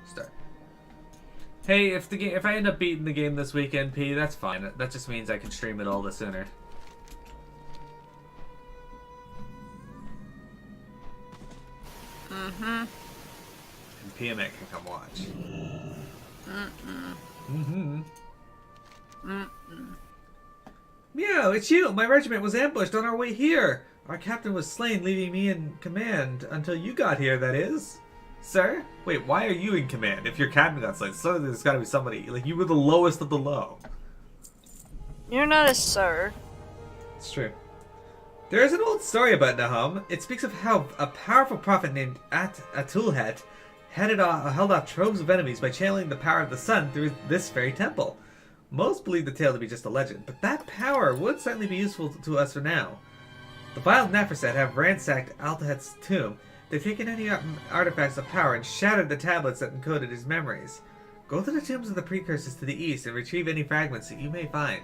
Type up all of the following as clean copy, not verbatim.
Start. Hey, if I end up beating the game this weekend, P, that's fine. That just means I can stream it all the sooner. Mm-hmm. And PMX can come watch. Meow, it's you! My regiment was ambushed on our way here! Our captain was slain, leaving me in command until you got here, that is. Sir? Wait, why are you in command? If your captain got slain, so there's gotta be somebody. Like, you were the lowest of the low. You're not a sir. It's true. There is an old story about Nahum. It speaks of how a powerful prophet named Atulhet held off troves of enemies by channeling the power of the sun through this very temple. Most believe the tale to be just a legend, but that power would certainly be useful to us for now. The vile Neferset have ransacked Altahet's tomb. They've taken any artifacts of power and shattered the tablets that encoded his memories. Go to the tombs of the precursors to the east and retrieve any fragments that you may find.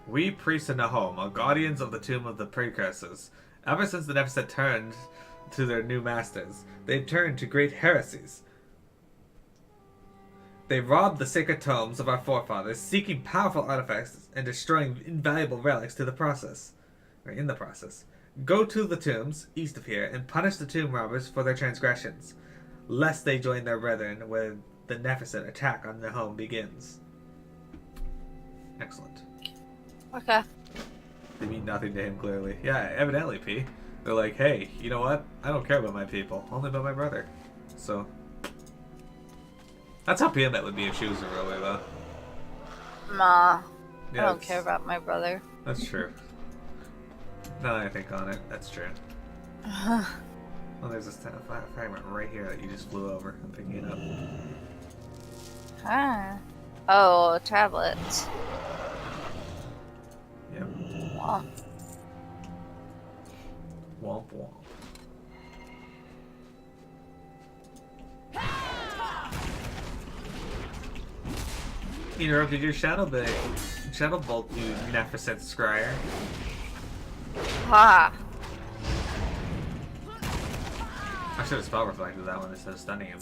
We priests of Nahom are guardians of the tomb of the precursors. Ever since the Neferset turned to their new masters, they've turned to great heresies. They robbed the sacred tomes of our forefathers, seeking powerful artifacts and destroying invaluable relics in the process. Go to the tombs east of here and punish the tomb robbers for their transgressions, lest they join their brethren when the Neferset attack on Nahom begins. Excellent. Okay. They mean nothing to him, clearly. Yeah, evidently, P. They're like, hey, you know what? I don't care about my people, only about my brother. So, that's how PMet would be if she was a ruler, though. Nah. Yeah, I don't care about my brother. That's true. Now that I think on it, that's true. Well, there's this fragment right here that you just flew over. I'm picking it up. Huh. Oh, tablets. Yep. Womp. Womp womp. Interrupted your shadow bolt, you Neferset scryer. Ha! I should have spell reflected that one instead of stunning him.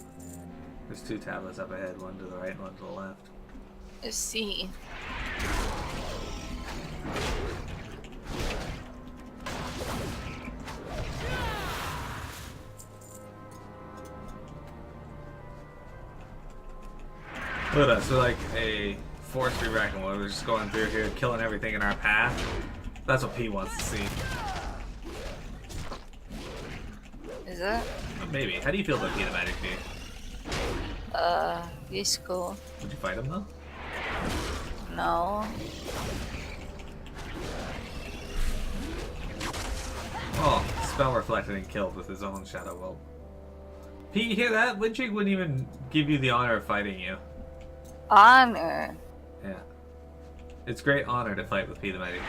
There's two tablets up ahead, one to the right and one to the left. Let's see. Look at us, we're like a force to be reckoned with. We're just going through here, killing everything in our path. That's what P wants to see. Is it? Maybe. How do you feel about P the Magic P? He's cool. Would you fight him though? No. Oh, spell reflected and killed with his own shadow bolt. P, you hear that? Windshake wouldn't even give you the honor of fighting you. Honor. Yeah. It's great honor to fight with P the Mighty P.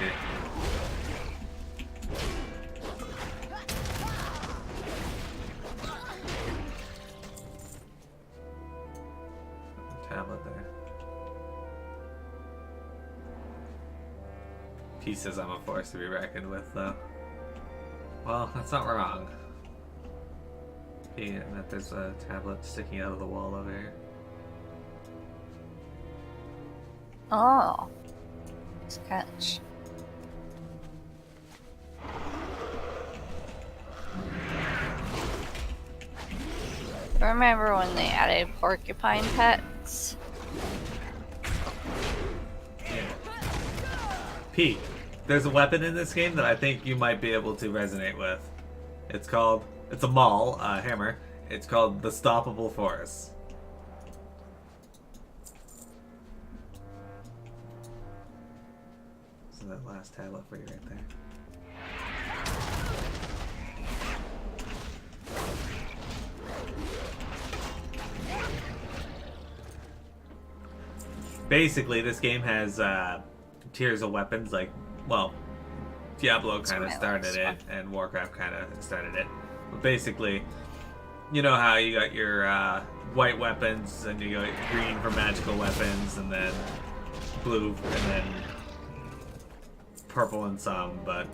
Tablet there. P says I'm a force to be reckoned with, though. Well, that's not wrong. P, and that there's a tablet sticking out of the wall over here. Oh. Sketch. Remember when they added porcupine pets? Yeah. P, there's a weapon in this game that I think you might be able to resonate with. It's a maul, hammer. It's called the Stoppable Force. So that last tablet for you right there. Basically, this game has tiers of weapons, like, well, Diablo kind of started it, and Warcraft kind of started it. But basically, you know how you got your white weapons, and you got green for magical weapons, and then blue, and then purple and some, but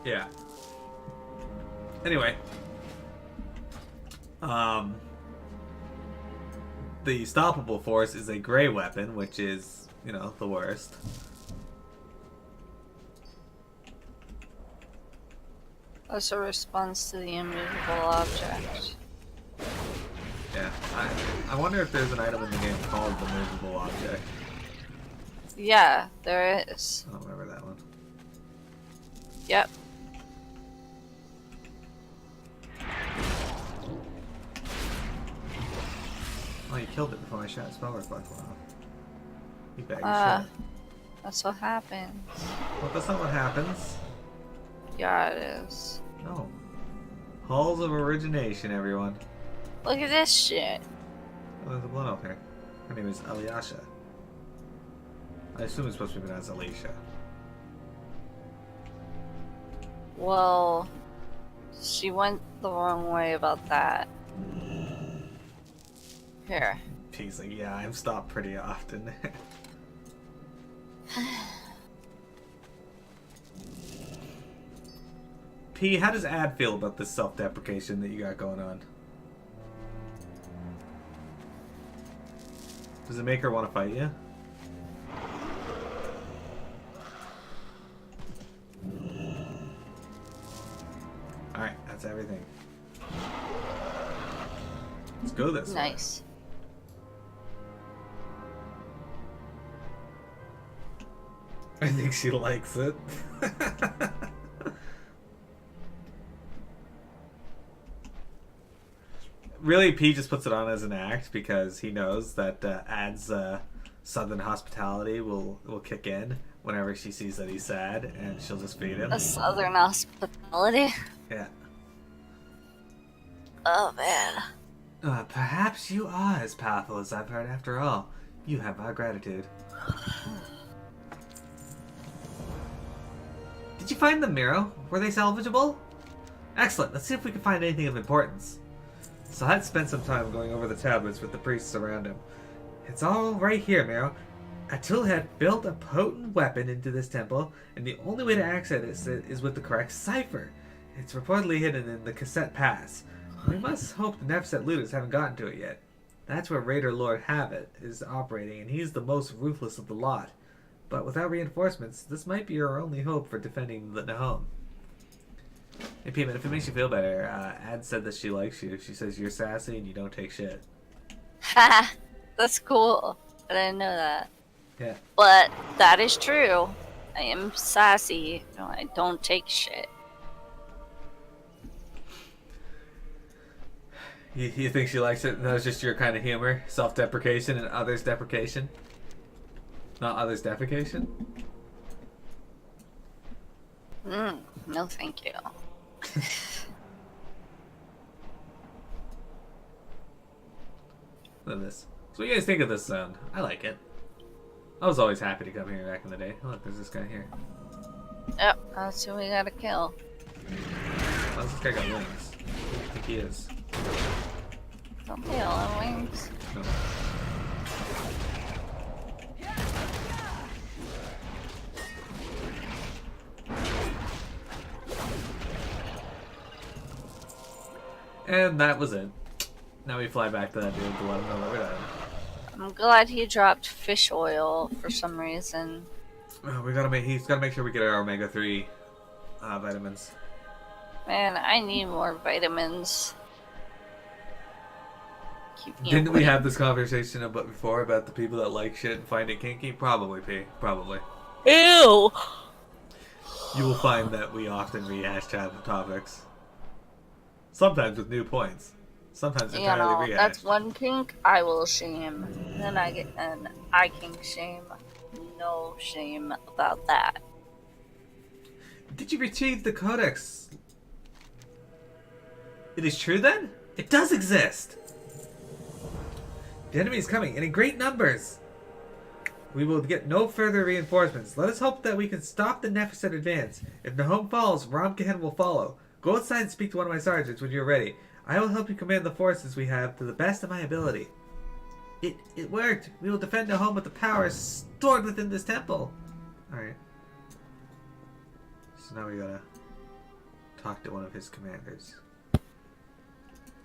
yeah. Anyway. The stoppable force is a gray weapon, which is, you know, the worst. That's a response to the immovable object. Yeah, I wonder if there's an item in the game called the movable object. Yeah, there is. I don't remember that one. Yep. Oh, you killed it before my shot spell reflect went off. You bag of shit. That's what happens. Well, that's not what happens. Yeah, it is. No. Halls of Origination, everyone. Look at this shit. Oh, there's a blood out here. Her name is Alyasha. I assume it's supposed to be pronounced Alicia. Well, she went the wrong way about that. Here. He's like, yeah, I'm stopped pretty often. P, how does Ad feel about this self-deprecation that you got going on? Does it make her want to fight you? Alright, that's everything. Let's go this way. Nice. I think she likes it. Really, P just puts it on as an act because he knows that Ad's southern hospitality will kick in whenever she sees that he's sad, and she'll just feed him. A southern hospitality? Yeah. Oh, man. Perhaps you are as powerful as I've heard after all. You have our gratitude. Did you find them, Miro? Were they salvageable? Excellent. Let's see if we can find anything of importance. Sahat spent some time going over the tablets with the priests around him. It's all right here, Miro. Atul had built a potent weapon into this temple, and the only way to access it is with the correct cipher. It's reportedly hidden in the cassette pass. We must hope the Nefset looters haven't gotten to it yet. That's where Raider Lord Habit is operating, and he's the most ruthless of the lot. But without reinforcements, this might be our only hope for defending the Nahom. Hey, Payman, if it makes you feel better, Ad said that she likes you. She says you're sassy and you don't take shit. Ha! That's cool. I didn't know that. Yeah. But that is true. I am sassy. No, I don't take shit. You think she likes it? That was just your kind of humor? Self-deprecation and others' deprecation? Not others' defecation? No thank you. Look at this. So what do you guys think of this sound? I like it. I was always happy to come here back in the day. Oh, look, there's this guy here. Yep, that's who we gotta kill. Oh, this guy got wings. I think he is. Don't they all have wings? No. And that was it. Now we fly back to that dude to let him know that we're done. I'm glad he dropped fish oil for some reason. He's gotta make sure we get our omega-3 vitamins. Man, I need more vitamins. Didn't we have this conversation before about the people that like shit and find it kinky? Probably, P. Probably. Ew! You will find that we often rehash topics. Sometimes with new points. Sometimes entirely rehash. That's one kink I will shame. Then I kink shame. No shame about that. Did you retrieve the codex? It is true then? It does exist! The enemy is coming, and in great numbers! We will get no further reinforcements. Let us hope that we can stop the Nefeset advance. If Nahom falls, Ramkehen will follow. Go outside and speak to one of my sergeants when you're ready. I will help you command the forces we have to the best of my ability. It worked! We will defend Nahom with the power stored within this temple! Alright. So now we gotta Talk to one of his commanders.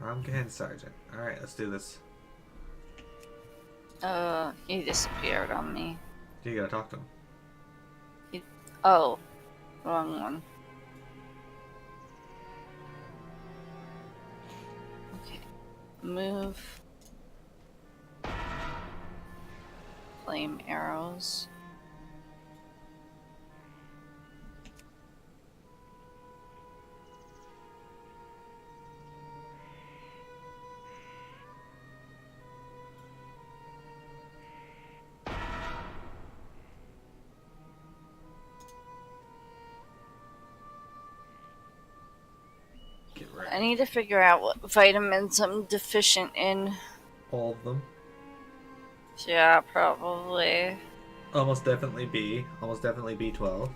I'm Command Sergeant. Alright, let's do this. He disappeared on me. You gotta talk to him. Oh, wrong one. Okay. Move. Flame arrows. I need to figure out what vitamins I'm deficient in. All of them. Yeah, probably. Almost definitely B. Almost definitely B12.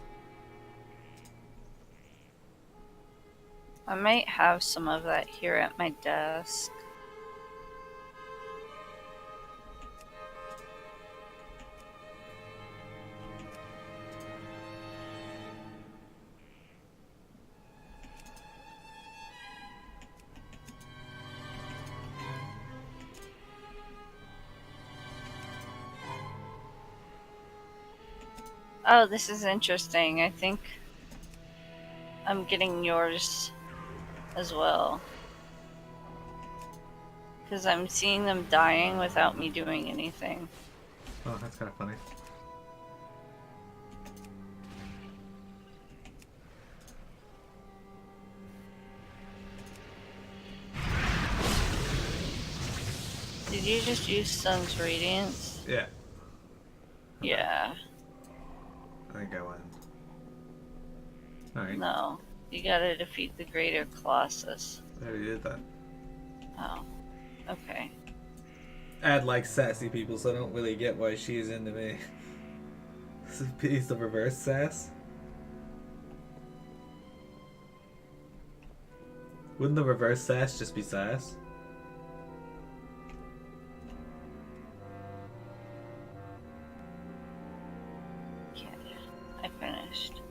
I might have some of that here at my desk. Oh, this is interesting. I think I'm getting yours as well. Because I'm seeing them dying without me doing anything. Oh, that's kind of funny. Did you just use Sun's Radiance? Yeah. Yeah. I think I won. Alright. No. You gotta defeat the Greater Colossus. I already did that. Oh. Okay. Ad likes sassy people, so I don't really get why she's into me. He's the reverse sass. Wouldn't the reverse sass just be sass? Okay. I finished.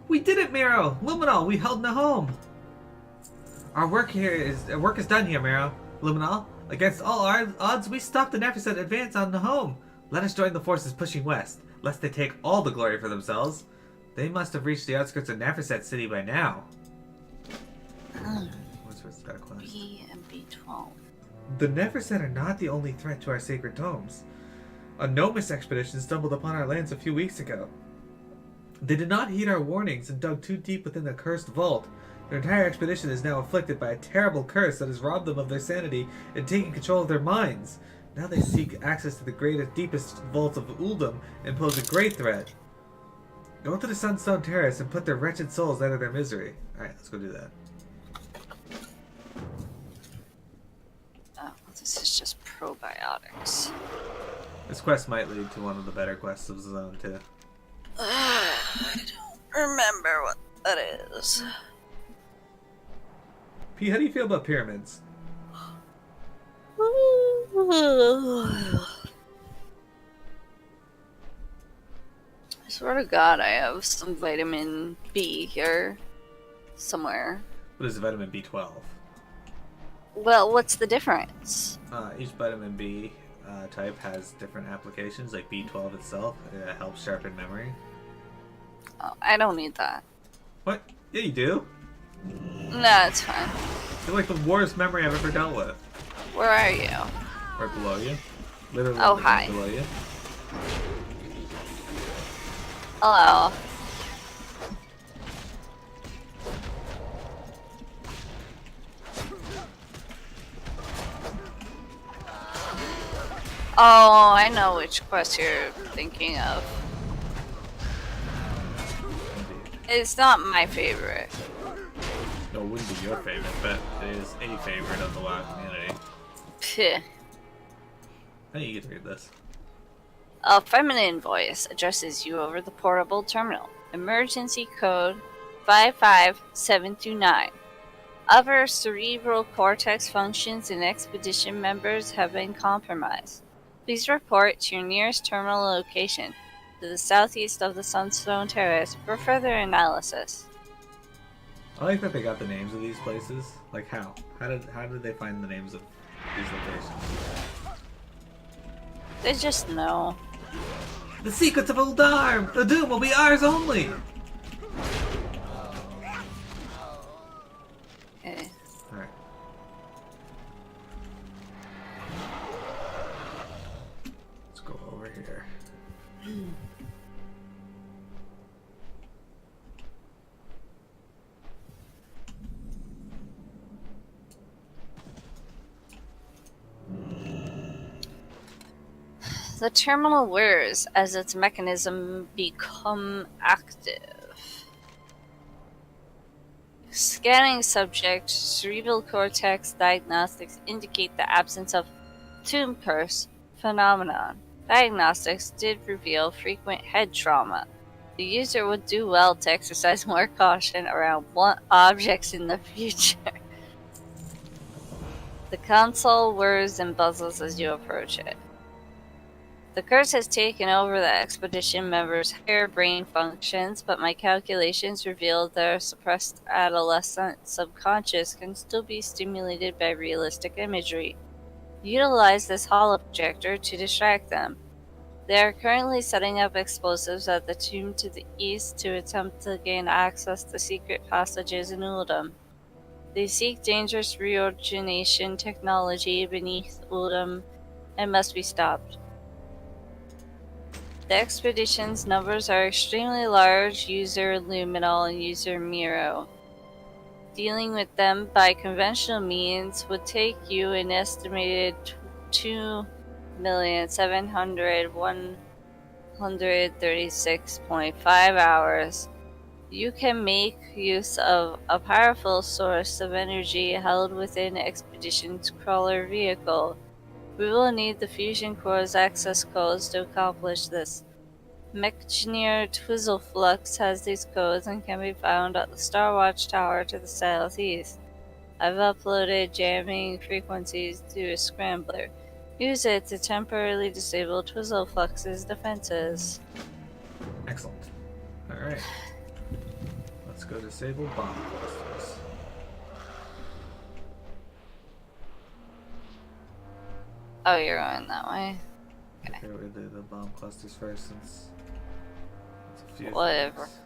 We did it, Miro! Luminol, we held Nahom! Our work is done here, Miro. Luminol, against all odds, we stopped the Nephroset advance on Nahom. Let us join the forces pushing west, lest they take all the glory for themselves. They must have reached the outskirts of Nephroset City by now. What's got a quest? B and B12. The Nephroset are not the only threat to our sacred tomes. A Nomus expedition stumbled upon our lands a few weeks ago. They did not heed our warnings and dug too deep within the cursed vault. Their entire expedition is now afflicted by a terrible curse that has robbed them of their sanity and taken control of their minds. Now they seek access to the greatest, deepest vaults of Uldum and pose a great threat. Go to the Sunstone Terrace and put their wretched souls out of their misery. Alright, let's go do that. Oh, this is just probiotics. This quest might lead to one of the better quests of the zone, too. I don't remember what that is. P, how do you feel about pyramids? I swear to God, I have some vitamin B here somewhere. What is vitamin B12? Well, what's the difference? Each vitamin B type has different applications, like B12 itself. It helps sharpen memory. Oh, I don't need that. What? Yeah, you do. No, it's fine. You're like the worst memory I've ever dealt with. Where are you? Right below you. Literally Oh, hi. below you. Hello. Oh, I know which quest you're thinking of. It's not my favorite. No, it wouldn't be your favorite, but it is a favorite of the WoW community. Pih. I think you get to read this. A feminine voice addresses you over the portable terminal. Emergency code 55729. Other cerebral cortex functions in expedition members have been compromised. Please report to your nearest terminal location. to the southeast of the Sunstone Terrace for further analysis. I like that they got the names of these places. Like how? How did they find the names of these locations? They just know. The secrets of Uldar! The doom will be ours only! Okay. Alright. Let's go over here. The terminal whirs as its mechanism become active. Scanning subject cerebral cortex diagnostics indicate the absence of tomb curse phenomenon. Diagnostics did reveal frequent head trauma. The user would do well to exercise more caution around objects in the future. The console whirs and buzzes as you approach it. The curse has taken over the expedition members' higher brain functions, but my calculations revealed their suppressed adolescent subconscious can still be stimulated by realistic imagery. Utilize this holoprojector to distract them. They are currently setting up explosives at the tomb to the east to attempt to gain access to secret passages in Uldum. They seek dangerous reorigination technology beneath Uldum and must be stopped. The expedition's numbers are extremely large, user Luminal and user Miro. Dealing with them by conventional means would take you an estimated 2,700,136.5 hours. You can make use of a powerful source of energy held within Expedition's crawler vehicle. We will need the fusion core's access codes to accomplish this. Mechgineer Twizzleflux has these codes and can be found at the Star Watch Tower to the southeast. I've uploaded jamming frequencies to a scrambler. Use it to temporarily disable Twizzleflux's defenses. Excellent. Alright. Let's go disable bomb clusters. Oh, you're going that way? Okay, we'll do the bomb clusters first since it's a few Whatever. things.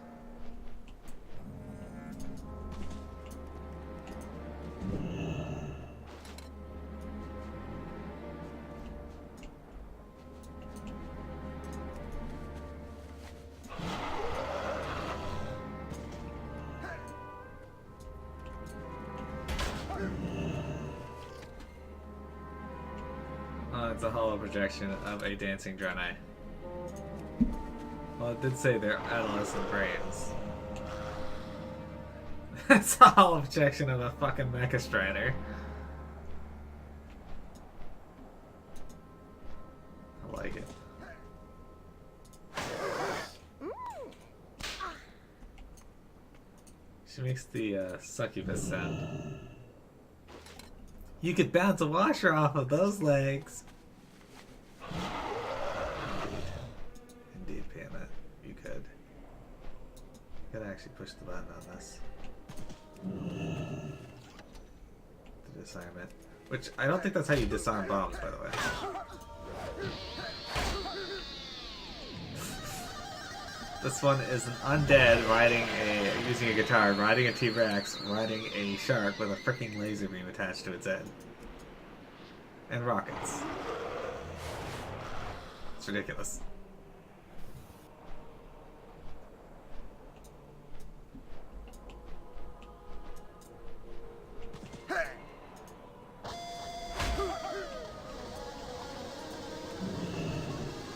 It's a hollow projection of a dancing Draenei. Well, it did say they're adolescent brains. It's a hollow projection of a fucking Mecha Strider. I like it. She makes the succubus sound. You could bounce a washer off of those legs. Indeed, Pamela, you could. You could actually push the button on this. To disarm it. Which, I don't think that's how you disarm bombs, by the way. This one is an undead using a guitar, riding a T-Rex, riding a shark with a freaking laser beam attached to its head. And rockets. It's ridiculous.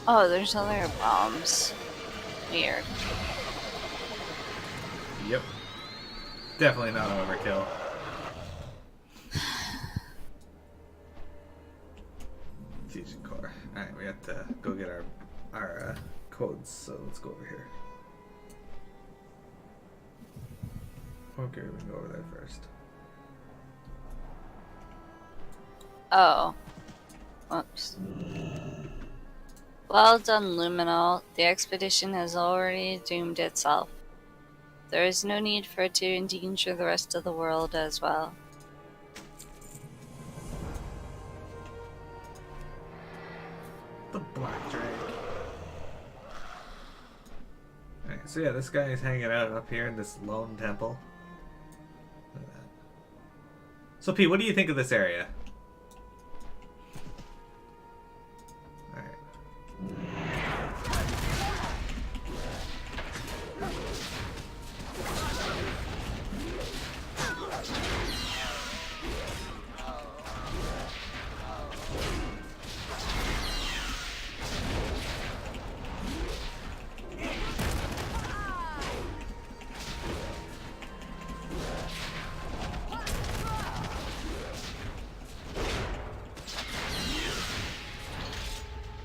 Oh, there's other bombs. Weird. Yep. Definitely not overkill. Fusion core. Alright, we have to go get our codes, so let's go over here. Okay, we can go over there first. Oh. Whoops. Well done, Luminol. The expedition has already doomed itself. There is no need for it to endanger the rest of the world as well. The Black Drake. Alright, so yeah, this guy is hanging out up here in this lone temple. Look at that. So Pete, what do you think of this area?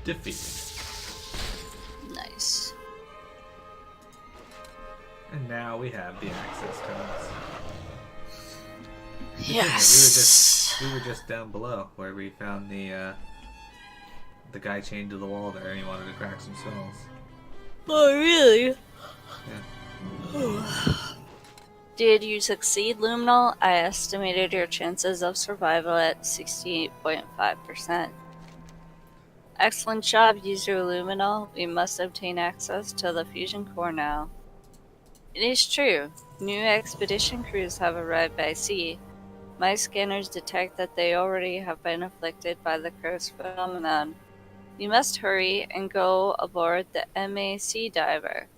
Defeated. Nice. And now we have the access codes. Yes. We were just down below where we found the guy chained to the wall there, and he wanted to crack some skulls. Oh, really? Yeah. Did you succeed, Luminol? I estimated your chances of survival at 68.5%. Excellent job, user Luminol. We must obtain access to the fusion core now. It is true. New expedition crews have arrived by sea. My scanners detect that they already have been afflicted by the curse phenomenon. You must hurry and go aboard the MAC diver.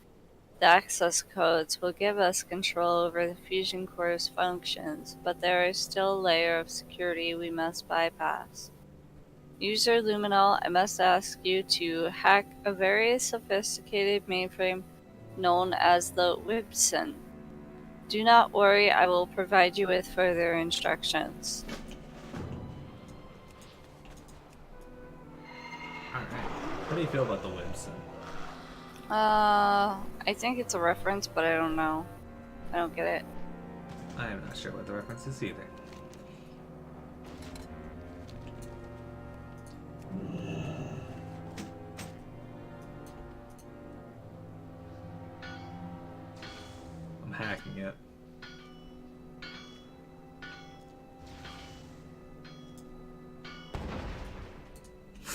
The access codes will give us control over the fusion core's functions, but there is still a layer of security we must bypass. User Luminol, I must ask you to hack a very sophisticated mainframe known as the Wibson. Do not worry, I will provide you with further instructions. Alright. How do you feel about the Wibson? I think it's a reference, but I don't know. I don't get it. I am not sure what the reference is either. I'm hacking it.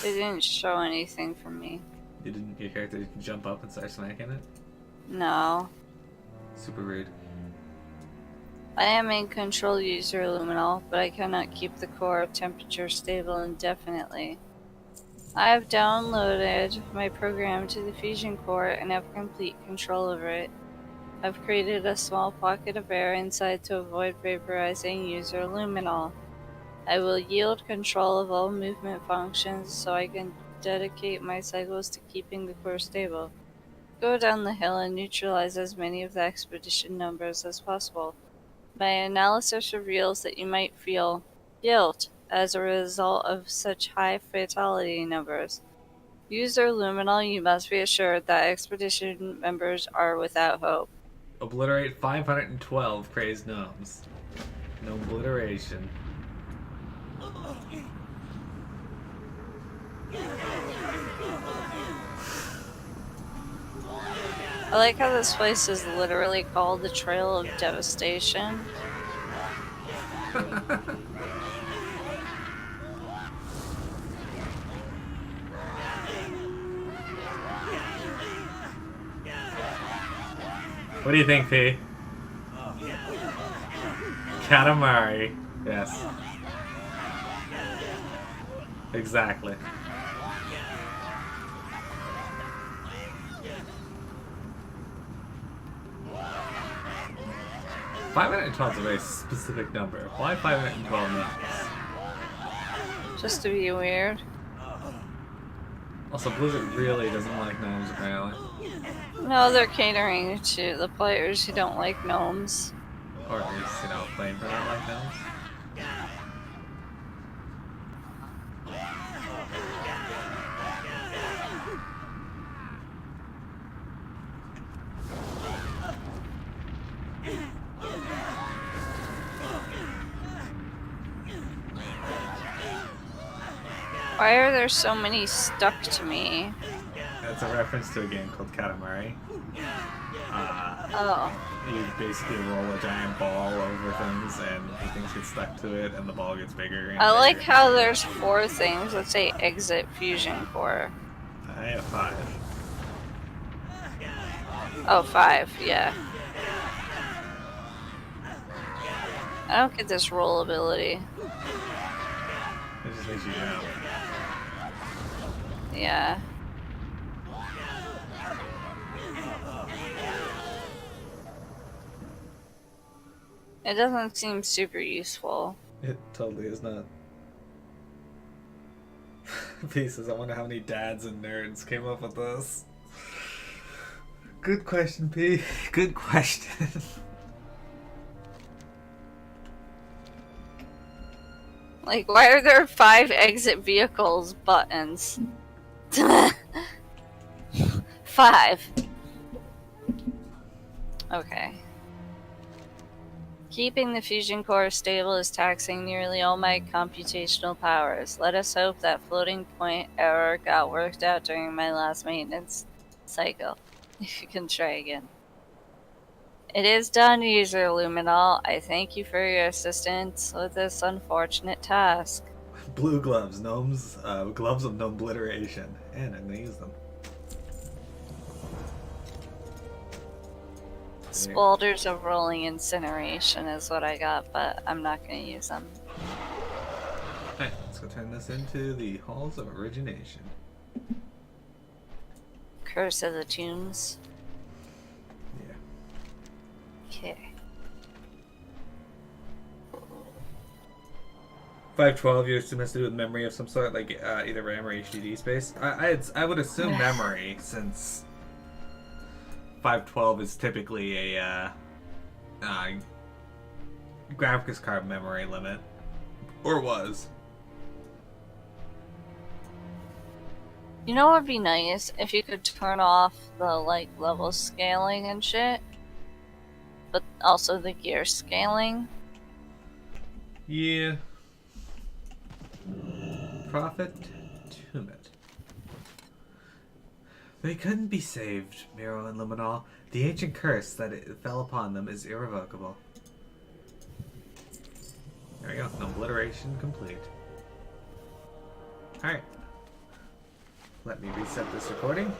It didn't show anything for me. Your character didn't jump up and start smacking it? No. Super rude. I am in control, user Luminol, but I cannot keep the core temperature stable indefinitely. I have downloaded my program to the fusion core and have complete control over it. I've created a small pocket of air inside to avoid vaporizing user Luminol. I will yield control of all movement functions so I can dedicate my cycles to keeping the core stable. Go down the hill and neutralize as many of the expedition numbers as possible. My analysis reveals that you might feel guilt as a result of such high fatality numbers. User Luminol, you must be assured that expedition members are without hope. Obliterate 512 crazed gnomes. No obliteration. I like how this place is literally called the Trail of Devastation. What do you think, P? Katamari. Yes. Exactly. $512 is a very specific number. Why 512 numbers? Just to be weird. Also, Blizzard really doesn't like gnomes, apparently. No, they're catering to the players who don't like gnomes. Or at least, claim for not like gnomes. Why are there so many stuck to me? It's a reference to a game called Katamari. Oh. You basically roll a giant ball over things, and things get stuck to it, and the ball gets bigger. And I like bigger. how there's 4 things that say exit fusion core. I have 5. Oh, 5, yeah. I don't get this roll ability. It just makes you jump. Yeah. It doesn't seem super useful. It totally is not. Pieces. I wonder how many dads and nerds came up with this. Good question, P. Good question. Like, why are there 5 exit vehicles buttons? 5. Okay. Keeping the fusion core stable is taxing nearly all my computational powers. Let us hope that floating point error got worked out during my last maintenance cycle. You can try again. It is done, user Luminol. I thank you for your assistance with this unfortunate task. Blue gloves, gnomes, gloves of obliteration, and I'm gonna use them. Spaulders of rolling incineration is what I got, but I'm not going to use them. Alright, let's go turn this into the Halls of Origination. Curse of the Tombs. Yeah. Okay. 512, you assume has to do with memory of some sort, like either RAM or HDD space. I would assume memory, since 512 is typically a graphics card memory limit, or was. You know what would be nice? If you could turn off the, like, level scaling and shit. But also the gear scaling. Yeah. Prophet Tumit. They couldn't be saved, Miro and Luminol. The ancient curse that it fell upon them is irrevocable. There we go. Obliteration complete. Alright. Let me reset this recording.